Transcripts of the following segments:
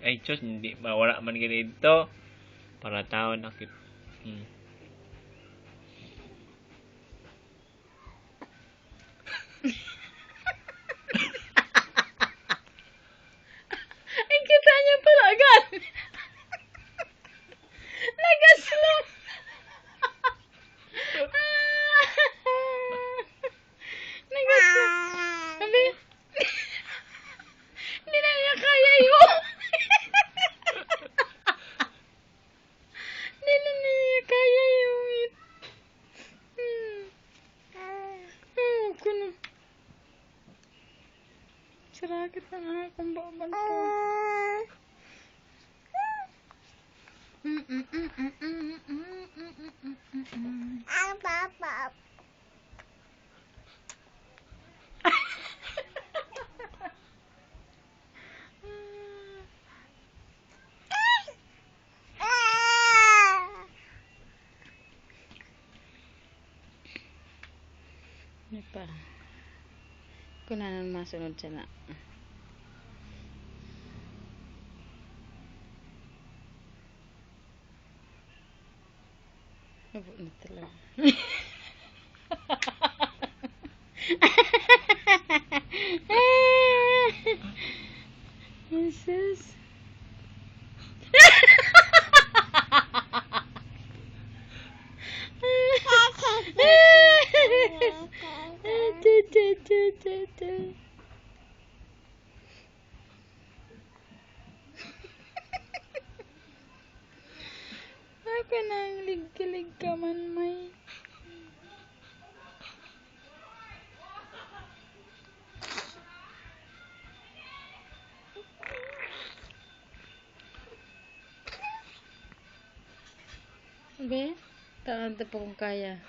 Ay, Diyos, hindi. Mawala man ganito. Para tao nakit. Ay, kita niya pala agad. Nag-slow. Nag-slow. Sabi, hindi na niya kaya yun. Hindi na niya kaya yun. Kuno. Sarakit na nga akong baban po. Ano pa? Kung nanon masunod siya na. Abo na talaga. Jesus. Ako nang lig-kilig ka man may. Be, taon pa kung kaya.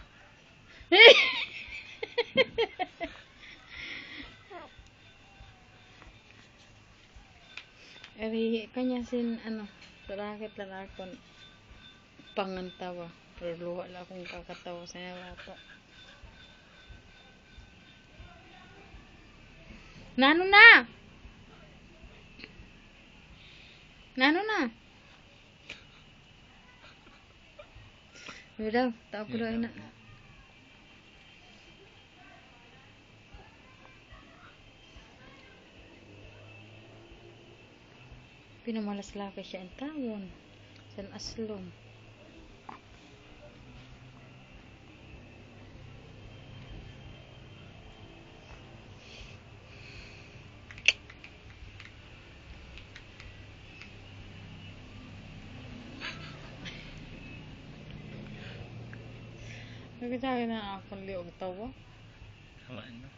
Ari kanya sin sarakit lang akon pangantawa pero luha lang akong kakatawa sa yato. Nano na? Nano na? Udah, tak aku doain nak. Pinamalas laki siya ang tawon. San aslom. Nagkasakit na akong liog tawa. Ano?